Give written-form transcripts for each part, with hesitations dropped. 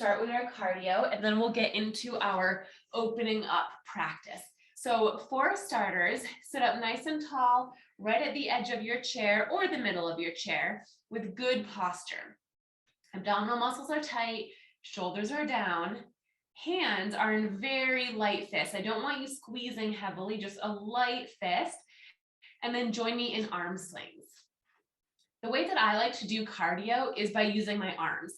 start with our cardio, and then we'll get into our opening up practice. So for starters, sit up nice and tall, right at the edge of your chair or the middle of your chair with good posture. Abdominal muscles are tight, shoulders are down, hands are in very light fists. I don't want you squeezing heavily, just a light fist. And then join me in arm slings. The way that I like to do cardio is by using my arms.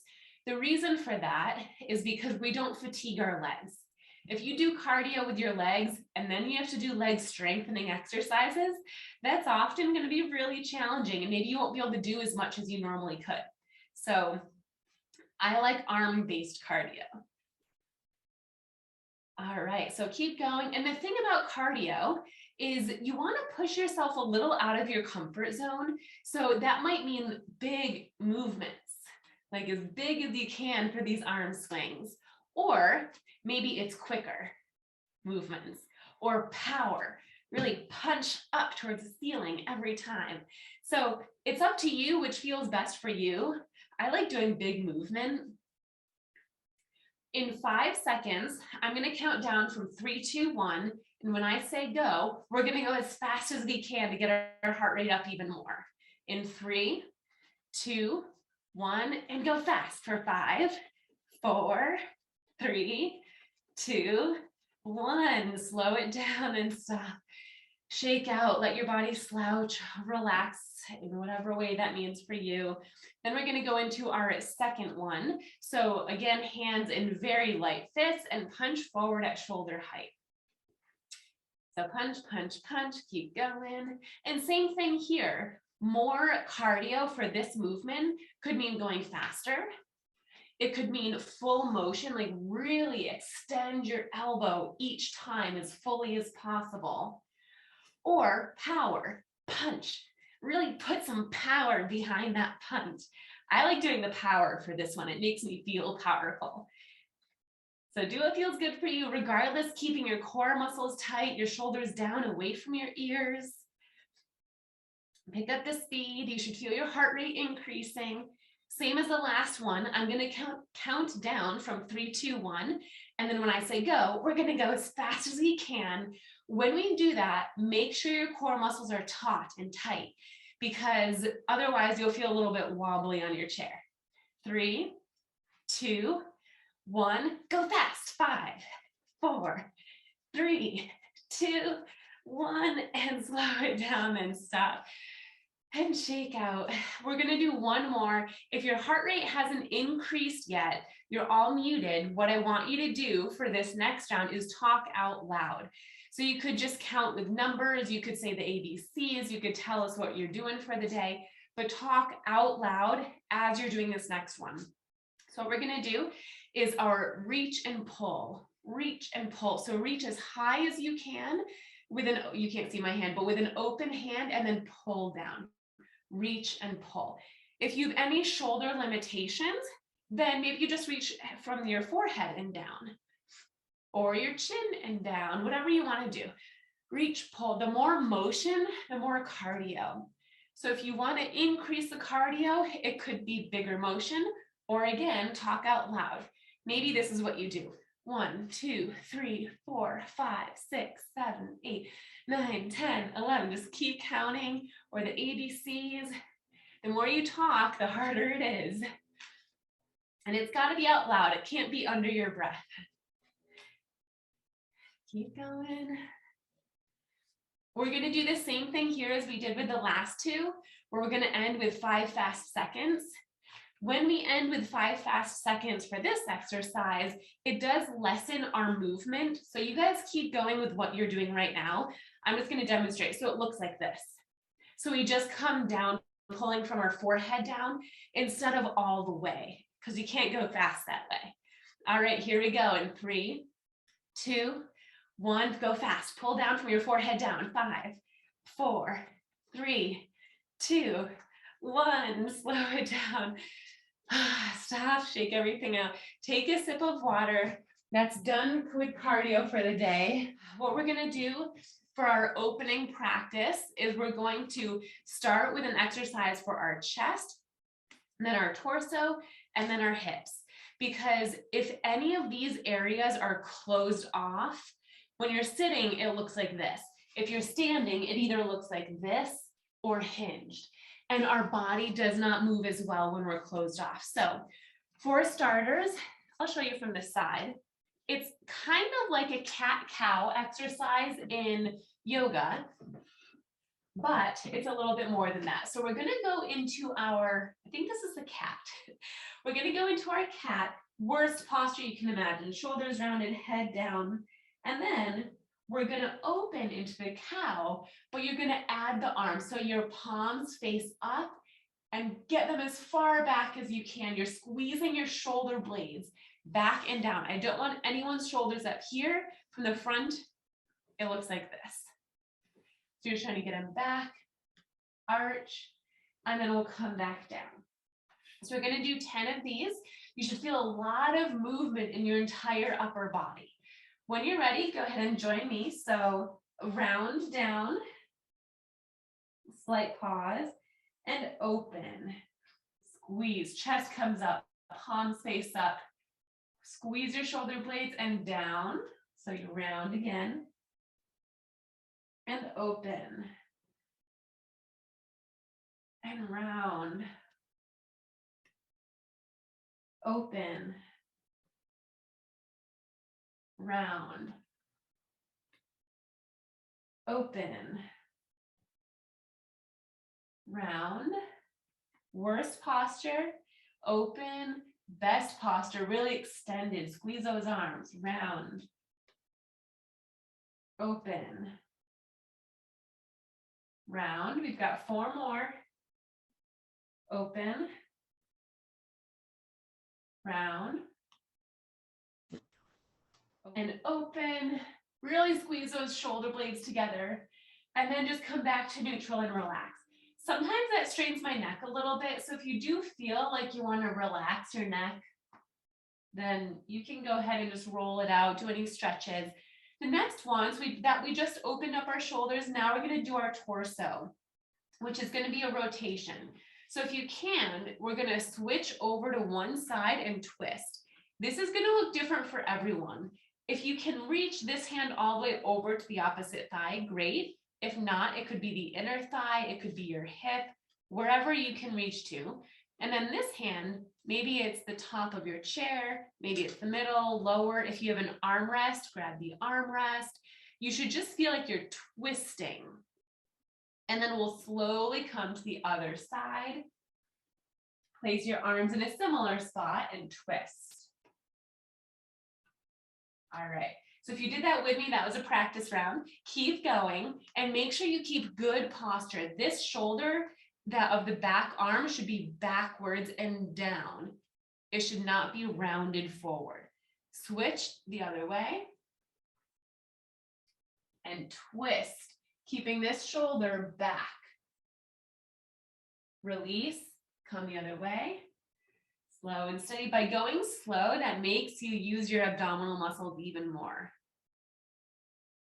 The reason for that is because we don't fatigue our legs. If you do cardio with your legs and then you have to do leg strengthening exercises, that's often going to be really challenging and maybe you won't be able to do as much as you normally could. So I like arm-based cardio. All right, so keep going. And the thing about cardio is you want to push yourself a little out of your comfort zone. So that might mean big movements, like as big as you can for these arm swings. Or maybe it's quicker movements or power, really punch up towards the ceiling every time. So it's up to you which feels best for you. I like doing big movement. In 5 seconds, I'm going to count down from 3, 2, 1. And when I say go, we're going to go as fast as we can to get our heart rate up even more. In 3, 2, 1, and go fast for 5, 4, 3, 2, 1. Slow it down and stop. Shake out, let your body slouch, relax in whatever way that means for you. Then we're going to go into our second one. So again, hands in very light fists and punch forward at shoulder height. So punch, punch, punch, keep going. And same thing here. More cardio for this movement could mean going faster. It could mean full motion, like really extend your elbow each time as fully as possible. Or power, punch. Really put some power behind that punch. I like doing the power for this one. It makes me feel powerful. So do what feels good for you, regardless, keeping your core muscles tight, your shoulders down, away from your ears. Pick up the speed. You should feel your heart rate increasing. Same as the last one. I'm going to count down from 3, 2, 1. And then when I say go, we're going to go as fast as we can. When we do that, make sure your core muscles are taut and tight, because otherwise you'll feel a little bit wobbly on your chair. 3, 2, 1, go fast. 5, 4, 3, 2, 1, and slow it down and stop. And shake out. We're going to do one more. If your heart rate hasn't increased yet, you're all muted. What I want you to do for this next round is talk out loud. So you could just count with numbers. You could say the ABCs. You could tell us what you're doing for the day, but talk out loud as you're doing this next one. So what we're going to do is our reach and pull. Reach and pull. So reach as high as you can with an, you can't see my hand, but with an open hand, and then pull down. Reach and pull. If you have any shoulder limitations, then maybe you just reach from your forehead and down, or your chin and down, whatever you want to do. Reach, pull. The more motion, the more cardio. So if you want to increase the cardio, it could be bigger motion, or again, talk out loud. Maybe this is what you do. 1, 2, 3, 4, 5, 6, 7, 8, 9, 10, 11. Just keep counting, or the ABCs. The more you talk, the harder it is. And it's got to be out loud. It can't be under your breath. Keep going. We're going to do the same thing here as we did with the last two, where we're going to end with 5 fast seconds. When we end with 5 fast seconds for this exercise, it does lessen our movement. So you guys keep going with what you're doing right now. I'm just going to demonstrate. So it looks like this. So we just come down, pulling from our forehead down instead of all the way, because you can't go fast that way. All right, here we go. In 3, 2, 1, go fast. Pull down from your forehead down. 5, 4, 3, 2, 1. Slow it down. Stop, shake everything out. Take a sip of water. That's done with cardio for the day. What we're going to do for our opening practice is we're going to start with an exercise for our chest, then our torso, and then our hips. because if any of these areas are closed off, when you're sitting, it looks like this. If you're standing, it either looks like this or hinged. And our body does not move as well when we're closed off. So for starters, I'll show you from this side. It's kind of like a cat-cow exercise in yoga, but it's a little bit more than that. So we're gonna go into our, I think this is the cat. We're gonna go into our cat, worst posture you can imagine, shoulders rounded, head down, and then we're gonna open into the cow, but you're gonna add the arms. So your palms face up and get them as far back as you can. You're squeezing your shoulder blades back and down. I don't want anyone's shoulders up here. From the front, it looks like this. So you're trying to get them back, arch, and then we'll come back down. So we're gonna do 10 of these. You should feel a lot of movement in your entire upper body. When you're ready, go ahead and join me. So round down, slight pause, and open. Squeeze, chest comes up, palms face up. Squeeze your shoulder blades and down. So you round again. And open. And round. Open. Round. Open. Round. Worst posture. Open. Best posture, really extended. Squeeze those arms. Round. Open. Round. We've got 4 more. Open. Round. And open. Really squeeze those shoulder blades together. And then just come back to neutral and relax. Sometimes that strains my neck a little bit. So if you do feel like you want to relax your neck, then you can go ahead and just roll it out, do any stretches. The next ones we just opened up our shoulders. Now we're going to do our torso, which is going to be a rotation. So if you can, we're going to switch over to one side and twist. This is going to look different for everyone. If you can reach this hand all the way over to the opposite thigh, great. If not, it could be the inner thigh, it could be your hip, wherever you can reach to. And then this hand, maybe it's the top of your chair, maybe it's the middle, lower. If you have an armrest, grab the armrest. You should just feel like you're twisting. And then we'll slowly come to the other side. Place your arms in a similar spot and twist. All right. So if you did that with me, that was a practice round. Keep going and make sure you keep good posture. This shoulder of the back arm should be backwards and down. It should not be rounded forward. Switch the other way and twist, keeping this shoulder back. Release, come the other way. Slow and steady. By going slow, that makes you use your abdominal muscles even more.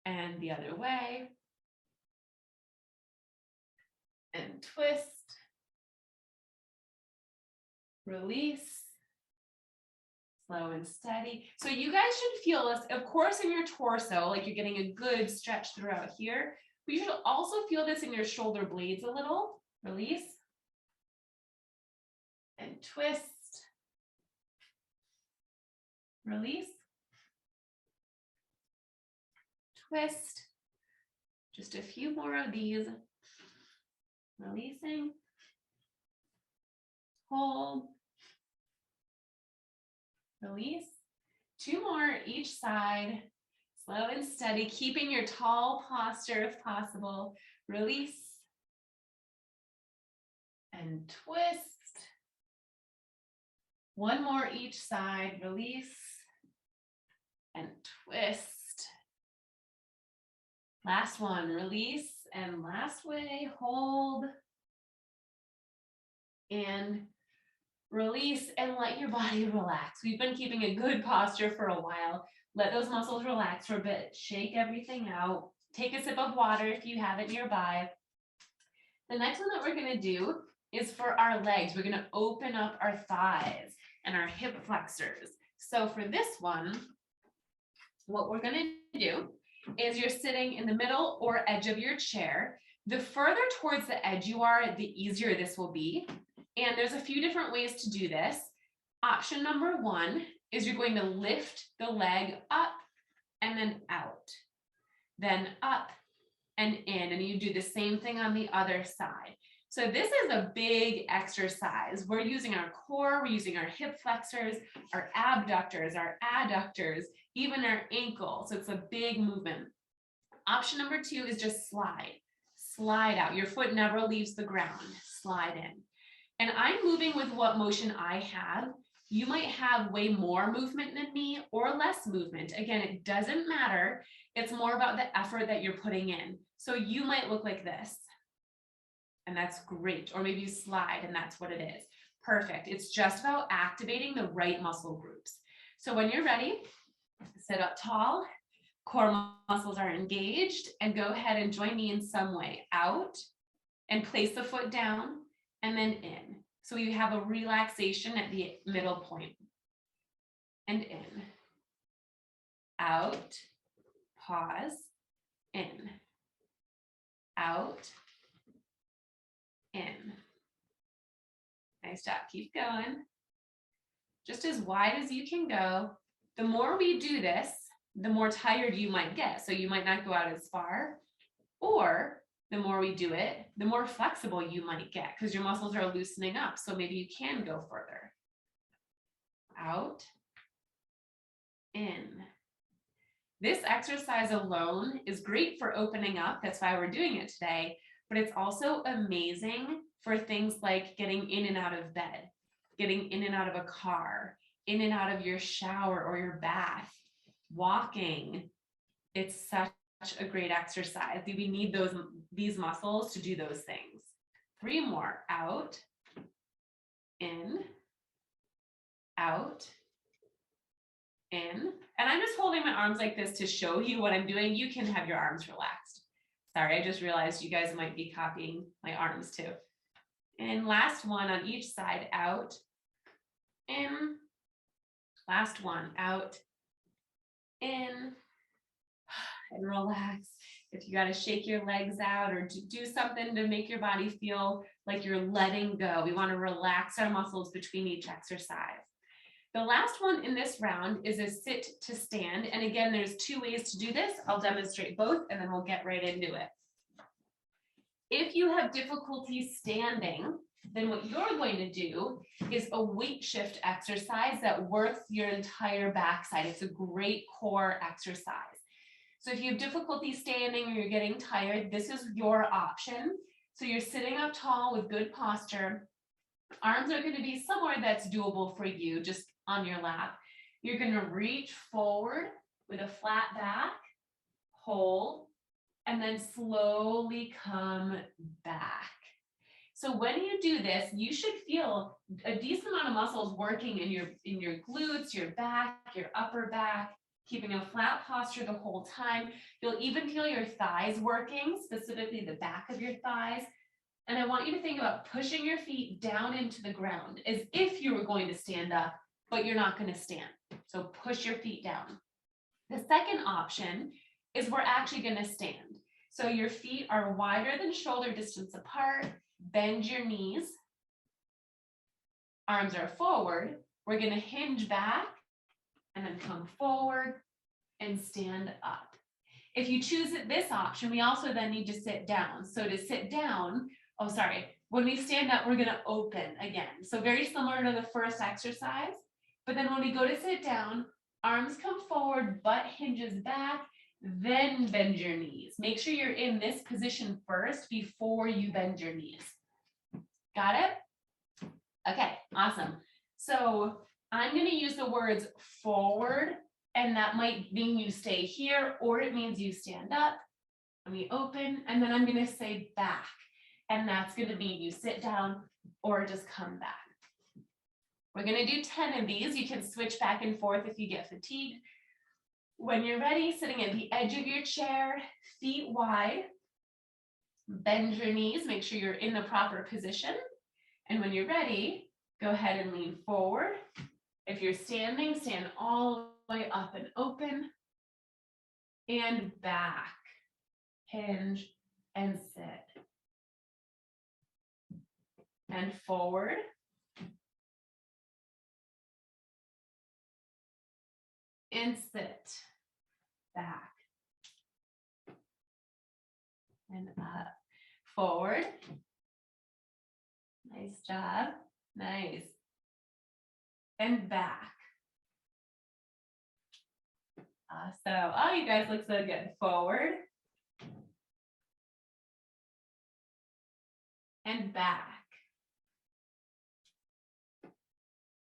And the other way. And twist. Release. Slow and steady. So you guys should feel this, of course, in your torso, like you're getting a good stretch throughout here. But you should also feel this in your shoulder blades a little. Release. And twist. Release. Twist. Just a few more of these. Releasing. Hold. Release. 2 more each side. Slow and steady, keeping your tall posture if possible. Release. And twist. 1 more each side. Release. And twist. Last one, release, and last way, hold. And release, and let your body relax. We've been keeping a good posture for a while. Let those muscles relax for a bit. Shake everything out. Take a sip of water if you have it nearby. The next one that we're gonna do is for our legs. We're gonna open up our thighs. and our hip flexors. So for this one, what we're going to do is you're sitting in the middle or edge of your chair. The further towards the edge you are, the easier this will be. And there's a few different ways to do this. Option number one is you're going to lift the leg up and then out, then up and in, and you do the same thing on the other side. So this is a big exercise. We're using our core, we're using our hip flexors, our abductors, our adductors, even our ankle. So it's a big movement. Option number two is just slide. Slide out. Your foot never leaves the ground. Slide in. And I'm moving with what motion I have. You might have way more movement than me or less movement. Again, it doesn't matter. It's more about the effort that you're putting in. So you might look like this. And that's great. Or maybe you slide and that's what it is. Perfect. It's just about activating the right muscle groups. So when you're ready, sit up tall, core muscles are engaged, and go ahead and join me in some way. Out and place the foot down and then in. So you have a relaxation at the middle point. And in. Out, pause, in. Out, in. Nice job. Keep going. Just as wide as you can go. The more we do this, the more tired you might get. So you might not go out as far, or the more we do it, the more flexible you might get because your muscles are loosening up. So maybe you can go further. Out, in. This exercise alone is great for opening up. That's why we're doing it today. But it's also amazing for things like getting in and out of bed, getting in and out of a car, in and out of your shower or your bath, walking. It's such a great exercise. We need these muscles to do those things. 3 more. Out, in, out, in. And I'm just holding my arms like this to show you what I'm doing. You can have your arms relaxed. Sorry, I just realized you guys might be copying my arms too. And last one on each side. Out, in. Last one. Out, in. And relax. If you got to shake your legs out or do something to make your body feel like you're letting go, we want to relax our muscles between each exercise. The last one in this round is a sit to stand. And again, there's 2 ways to do this. I'll demonstrate both and then we'll get right into it. If you have difficulty standing, then what you're going to do is a weight shift exercise that works your entire backside. It's a great core exercise. So if you have difficulty standing or you're getting tired, this is your option. So you're sitting up tall with good posture. Arms are going to be somewhere that's doable for you, just on your lap. You're going to reach forward with a flat back, hold, and then slowly come back. So when you do this, you should feel a decent amount of muscles working in your glutes, your back, your upper back, keeping a flat posture the whole time. You'll even feel your thighs working, specifically the back of your thighs. And I want you to think about pushing your feet down into the ground as if you were going to stand up, but you're not going to stand. So push your feet down. The second option is we're actually going to stand. So your feet are wider than shoulder distance apart. Bend your knees. Arms are forward. We're going to hinge back and then come forward and stand up. If you choose this option, we also then need to sit down. So to sit down, when we stand up, we're going to open again. So very similar to the first exercise. But then when we go to sit down, arms come forward, butt hinges back, then bend your knees. Make sure you're in this position first before you bend your knees. Got it? Okay, awesome. So I'm going to use the words forward, and that might mean you stay here, or it means you stand up, and we open, and then I'm going to say back, and that's going to mean you sit down or just come back. We're going to do 10 of these. You can switch back and forth if you get fatigued. When you're ready, sitting at the edge of your chair, feet wide, bend your knees, make sure you're in the proper position. And when you're ready, go ahead and lean forward If you're standing, stand all the way up and open and back. Hinge and sit. And forward. And sit. Back. And up. Forward. Nice job. Nice. And back. Awesome. Oh, you guys look so good. Forward. And back.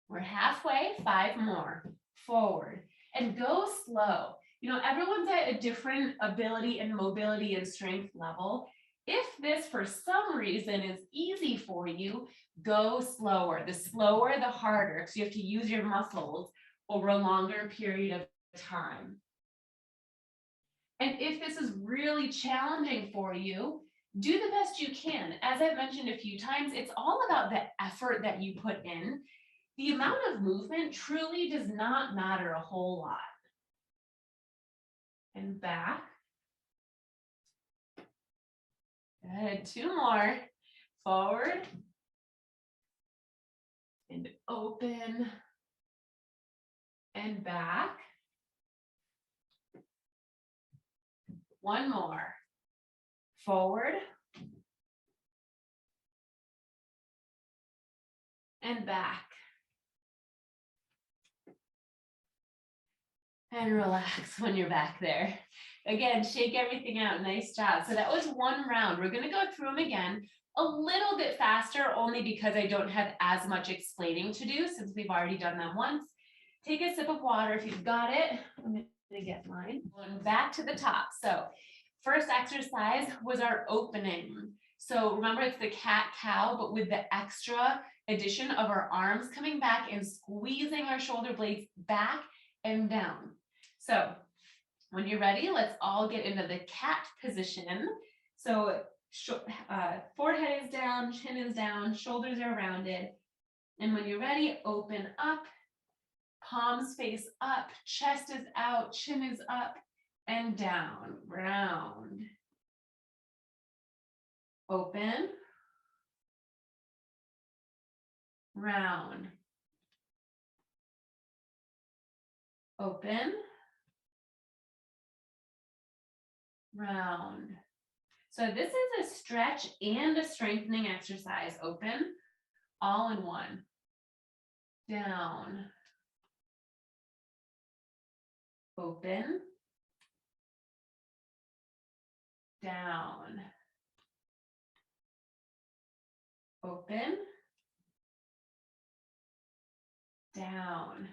We're halfway, 5 more. Forward. And go slow. You know, everyone's at a different ability and mobility and strength level. If this, for some reason, is easy for you, go slower. The slower, the harder, because you have to use your muscles over a longer period of time. And if this is really challenging for you, do the best you can. As I've mentioned a few times, it's all about the effort that you put in. The amount of movement truly does not matter a whole lot. And back. Good. 2 more. Forward. And open. And back. 1 more. Forward. And back. And relax when you're back there. Again, shake everything out. Nice job. So that was 1 round. We're going to go through them again a little bit faster, only because I don't have as much explaining to do since we've already done them once. Take a sip of water if you've got it. I'm going to get mine. Going back to the top. So first exercise was our opening. So remember, it's the cat-cow, but with the extra addition of our arms coming back and squeezing our shoulder blades back and down. So when you're ready, let's all get into the cat position. So forehead is down, chin is down, shoulders are rounded. And when you're ready, open up, palms face up, chest is out, chin is up and down, round. Open, round. Open, round. So this is a stretch and a strengthening exercise. Open, all in one. Down. Open. Down. Open. Down.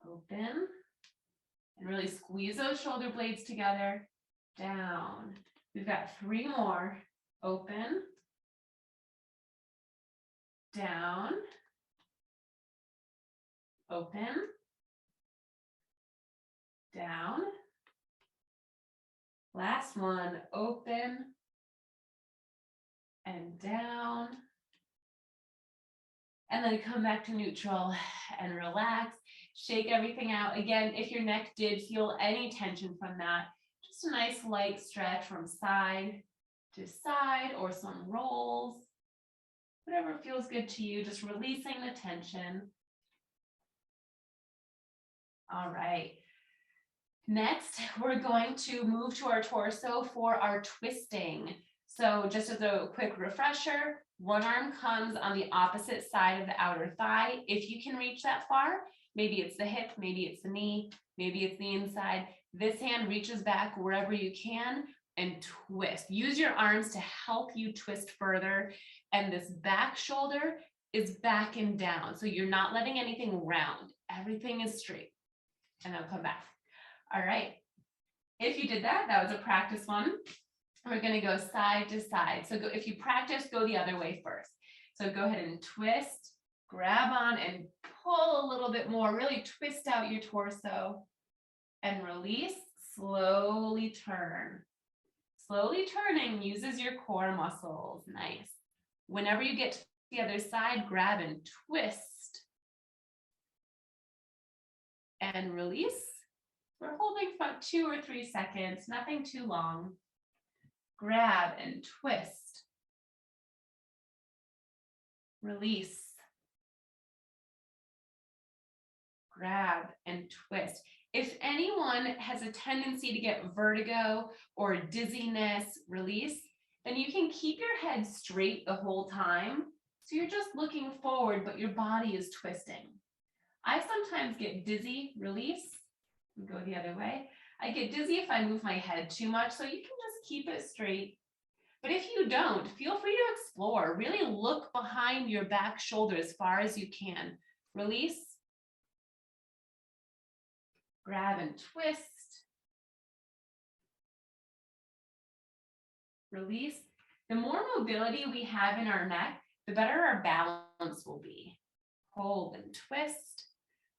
Open. And really squeeze those shoulder blades together. Down. We've got 3 more. Open. Down. Open. Down. Last one. Open. And down. And then come back to neutral and relax. Shake everything out. Again, if your neck did feel any tension from that, just a nice light stretch from side to side or some rolls. Whatever feels good to you, just releasing the tension. All right. Next, we're going to move to our torso for our twisting. So just as a quick refresher, one arm comes on the opposite side of the outer thigh. If you can reach that far, maybe it's the hip, maybe it's the knee, maybe it's the inside. This hand reaches back wherever you can and twist. Use your arms to help you twist further. And this back shoulder is back and down. So you're not letting anything round. Everything is straight. And I'll come back. All right. If you did that, that was a practice one. We're going to go side to side. So if you practice, go the other way first. So go ahead and twist, grab on and pull a little bit more. Really twist out your torso and release. Slowly turn. Slowly turning uses your core muscles. Nice. Whenever you get to the other side, grab and twist and release. We're holding for about 2 or 3 seconds, nothing too long. Grab and twist. Release. Grab and twist. If anyone has a tendency to get vertigo or dizziness, release, then you can keep your head straight the whole time. So you're just looking forward, but your body is twisting. I sometimes get dizzy, release, and go the other way. I get dizzy if I move my head too much, so you can just keep it straight. But if you don't, feel free to explore. Really look behind your back shoulder as far as you can. Release. Grab and twist. Release. The more mobility we have in our neck, the better our balance will be. Hold and twist.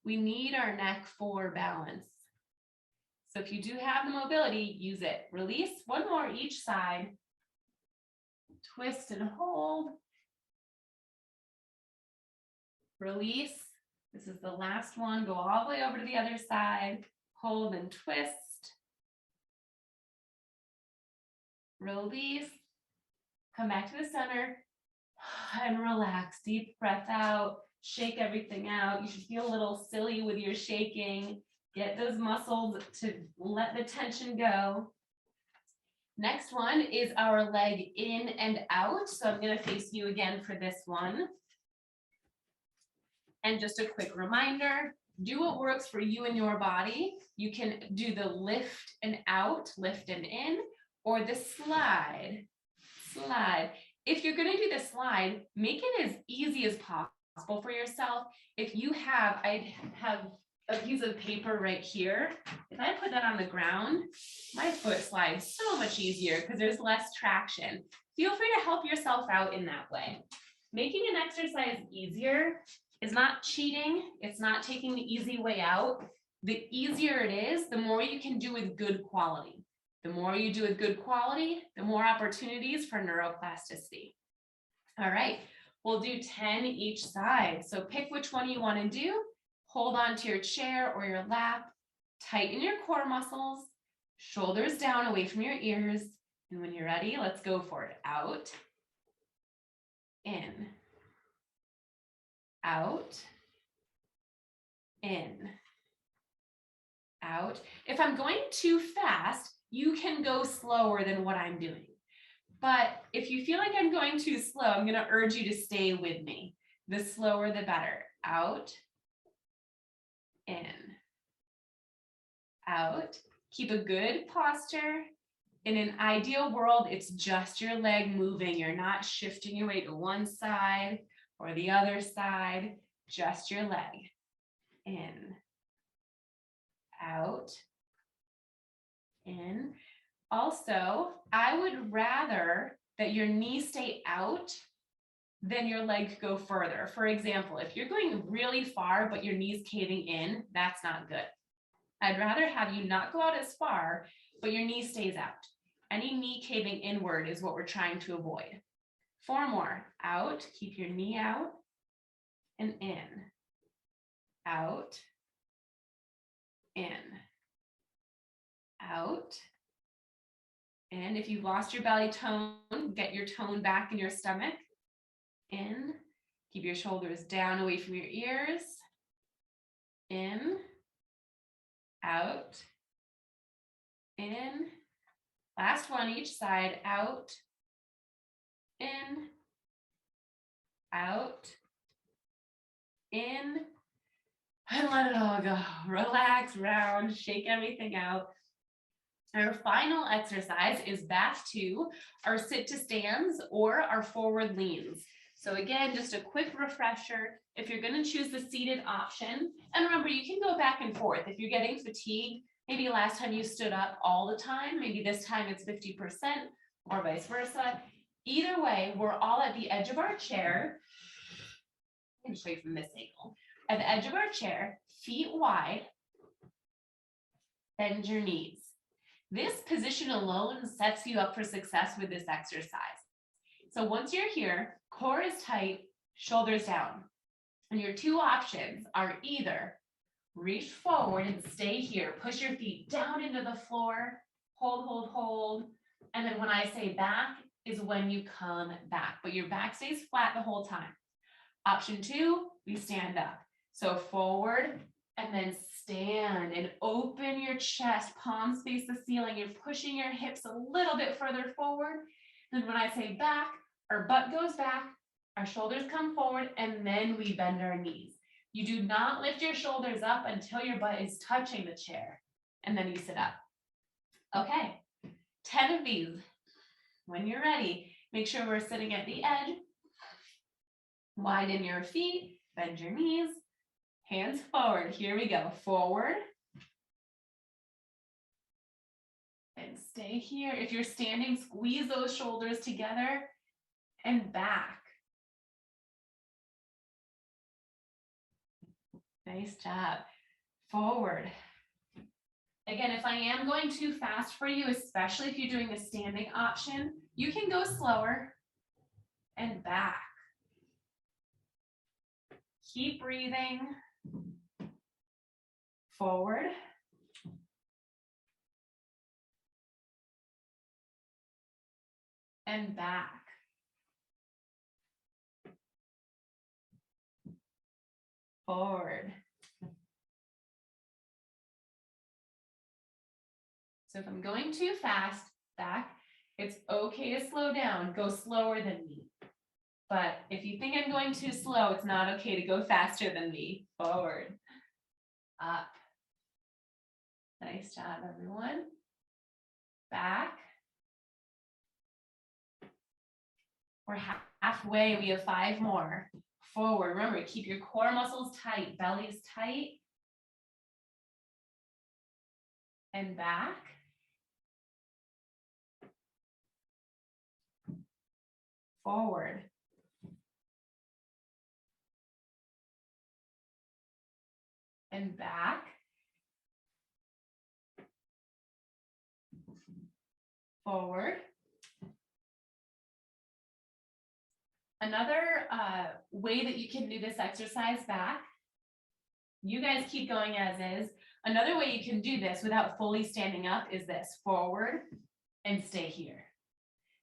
We need our neck for balance. So if you do have the mobility, use it. Release. One more each side. Twist and hold. Release. This is the last one. Go all the way over to the other side. Hold and twist. Release. Come back to the center and relax. Deep breath out. Shake everything out. You should feel a little silly with your shaking. Get those muscles to let the tension go. Next one is our leg in and out. So I'm going to face you again for this one. And just a quick reminder, do what works for you and your body. You can do the lift and out, lift and in, or the slide. If you're going to do the slide, make it as easy as possible for yourself. If you have, I have a piece of paper right here. If I put that on the ground, my foot slides so much easier because there's less traction. Feel free to help yourself out in that way. Making an exercise easier is not cheating. It's not taking the easy way out. The easier it is, the more you can do with good quality. The more you do with good quality, the more opportunities for neuroplasticity. All right, we'll do 10 each side. So pick which one you want to do. Hold on to your chair or your lap. Tighten your core muscles. Shoulders down away from your ears. And when you're ready, let's go for it. Out. In. Out. In. Out. If I'm going too fast, you can go slower than what I'm doing. But if you feel like I'm going too slow, I'm going to urge you to stay with me. The slower, the better. Out. In. Out. Keep a good posture. In an ideal world, it's just your leg moving. You're not shifting your weight to one side or the other side, just your leg. In. Out. In. Also, I would rather that your knees stay out than your leg go further. For example, if you're going really far, but your knee's caving in, that's not good. I'd rather have you not go out as far, but your knee stays out. Any knee caving inward is what we're trying to avoid. 4 more. Out, keep your knee out, and in. Out, in. Out. And if you've lost your belly tone, get your tone back in your stomach. In. Keep your shoulders down away from your ears. In. Out. In. Last one each side. Out. In. Out. In. And let it all go. Relax, round, shake everything out. Our final exercise is back to our sit to stands or our forward leans. So again, just a quick refresher. If you're going to choose the seated option, and remember, you can go back and forth. If you're getting fatigued, maybe last time you stood up all the time, maybe this time it's 50% or vice versa. Either way, we're all at the edge of our chair. I'm going to show you from this angle. At the edge of our chair, feet wide, bend your knees. This position alone sets you up for success with this exercise. So once you're here, core is tight, shoulders down. And your 2 options are either Reach forward and stay here. Push your feet down into the floor. Hold, hold, hold. And then when I say back is when you come back, but your back stays flat the whole time. Option 2, we stand up. So forward and then stand and open your chest, palms face the ceiling. You're pushing your hips a little bit further forward. And when I say back, our butt goes back, our shoulders come forward, and then we bend our knees. You do not lift your shoulders up until your butt is touching the chair, and then you sit up. Okay, 10 of these. When you're ready, make sure we're sitting at the edge. Widen your feet, bend your knees, hands forward. Here we go. Forward. And stay here. If you're standing, squeeze those shoulders together and back. Nice job. Forward. Again, if I am going too fast for you, especially if you're doing the standing option, you can go slower and back. Keep breathing. Forward. And back. Forward. So if I'm going too fast, back, it's okay to slow down. Go slower than me. But if you think I'm going too slow, it's not okay to go faster than me. Forward. Up. Nice job, everyone. Back. We're halfway. We have 5 more. Forward. Remember, keep your core muscles tight. Belly is tight. And back. Forward. And back. Forward. Another way that you can do this exercise back, you guys keep going as is. Another way you can do this without fully standing up is this, forward and stay here.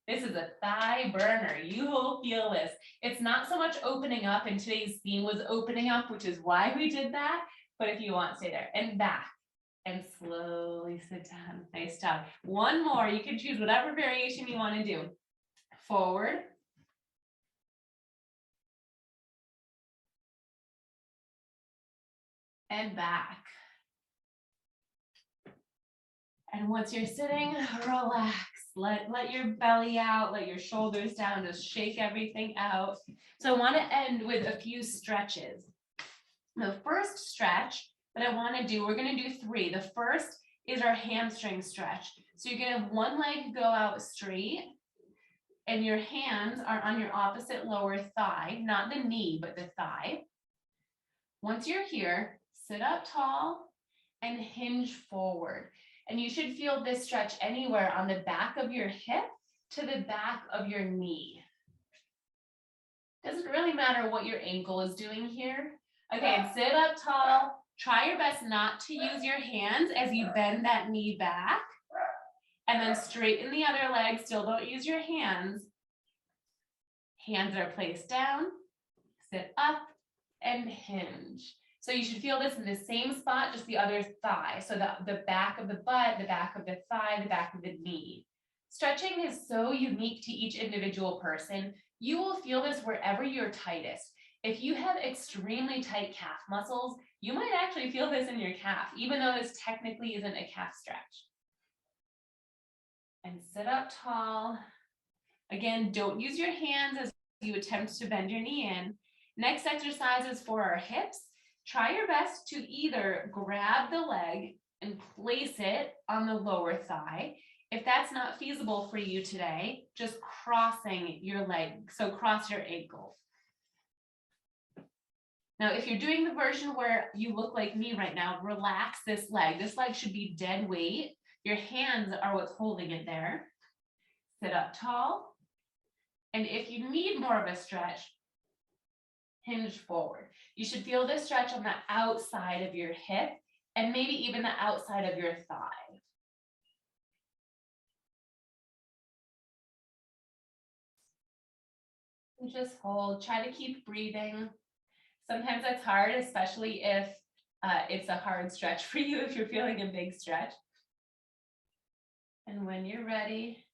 This is a thigh burner. You will feel this. It's not so much opening up, and today's theme was opening up, which is why we did that. But if you want, stay there and back and slowly sit down. Nice job. One more. You can choose whatever variation you want to do. Forward. And back. And once you're sitting, relax. Let your belly out, let your shoulders down, just shake everything out. So I want to end with a few stretches. The first stretch that I want to do, we're going to do 3. The first is our hamstring stretch. So you're going to have one leg go out straight, and your hands are on your opposite lower thigh, not the knee, but the thigh. Once you're here, sit up tall and hinge forward. And you should feel this stretch anywhere on the back of your hip to the back of your knee. Doesn't really matter what your ankle is doing here. Okay, sit up tall. Try your best not to use your hands as you bend that knee back. And then straighten the other leg. Still don't use your hands. Hands are placed down. Sit up and hinge. So you should feel this in the same spot, just the other thigh. So the back of the butt, the back of the thigh, the back of the knee. Stretching is so unique to each individual person. You will feel this wherever you're tightest. If you have extremely tight calf muscles, you might actually feel this in your calf, even though this technically isn't a calf stretch. And sit up tall. Again, don't use your hands as you attempt to bend your knee in. Next exercise is for our hips. Try your best to either grab the leg and place it on the lower thigh. If that's not feasible for you today, just crossing your leg. So cross your ankle. Now, if you're doing the version where you look like me right now, relax this leg. This leg should be dead weight. Your hands are what's holding it there. Sit up tall. And if you need more of a stretch, hinge forward. You should feel this stretch on the outside of your hip and maybe even the outside of your thigh. And just hold, try to keep breathing. Sometimes that's hard, especially if it's a hard stretch for you, if you're feeling a big stretch. And when you're ready,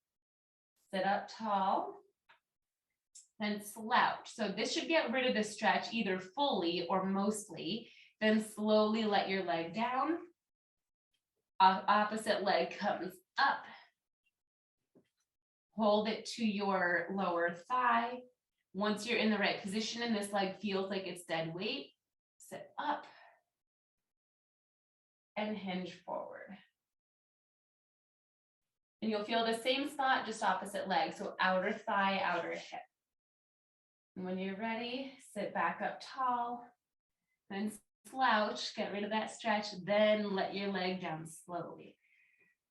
sit up tall, then slouch. So this should get rid of the stretch either fully or mostly. Then slowly let your leg down. Opposite leg comes up. Hold it to your lower thigh. Once you're in the right position and this leg feels like it's dead weight, sit up and hinge forward. And you'll feel the same spot, just opposite leg. So outer thigh, outer hip. And when you're ready, sit back up tall, then slouch, get rid of that stretch, then let your leg down slowly.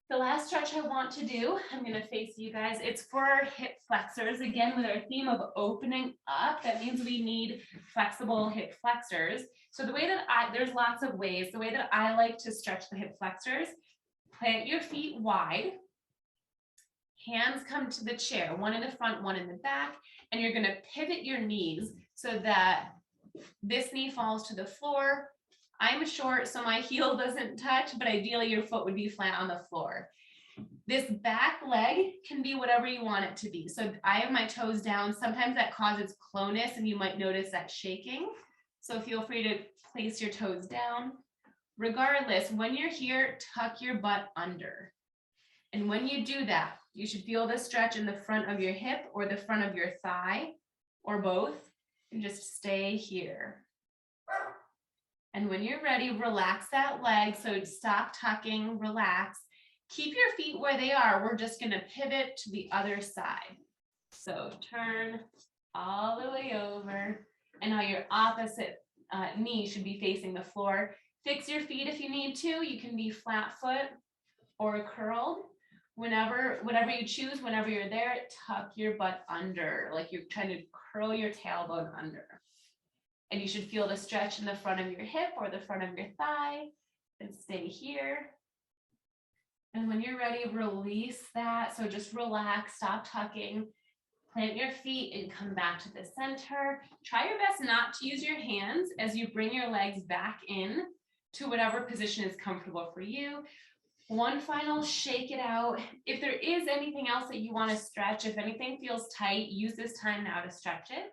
The last stretch I want to do, I'm going to face you guys, it's for our hip flexors. Again, with our theme of opening up, that means we need flexible hip flexors. So the way that there's lots of ways, the way that I like to stretch the hip flexors, plant your feet wide, hands come to the chair, one in the front, one in the back, and you're going to pivot your knees so that this knee falls to the floor. I'm short, so my heel doesn't touch, but ideally your foot would be flat on the floor. This back leg can be whatever you want it to be. So I have my toes down. Sometimes that causes clonus and you might notice that shaking. So feel free to place your toes down. Regardless, when you're here, tuck your butt under. And when you do that, you should feel the stretch in the front of your hip or the front of your thigh or both, and just stay here. And when you're ready, relax that leg. So stop tucking, relax. Keep your feet where they are. We're just going to pivot to the other side. So turn all the way over. And now your opposite knee should be facing the floor. Fix your feet if you need to. You can be flat foot or curled. Whatever you choose, whenever you're there, tuck your butt under, like you're trying to curl your tailbone under. And you should feel the stretch in the front of your hip or the front of your thigh, and stay here. And when you're ready, release that. So just relax, stop tucking, plant your feet and come back to the center. Try your best not to use your hands as you bring your legs back in to whatever position is comfortable for you. One final shake it out. If there is anything else that you want to stretch, if anything feels tight, use this time now to stretch it.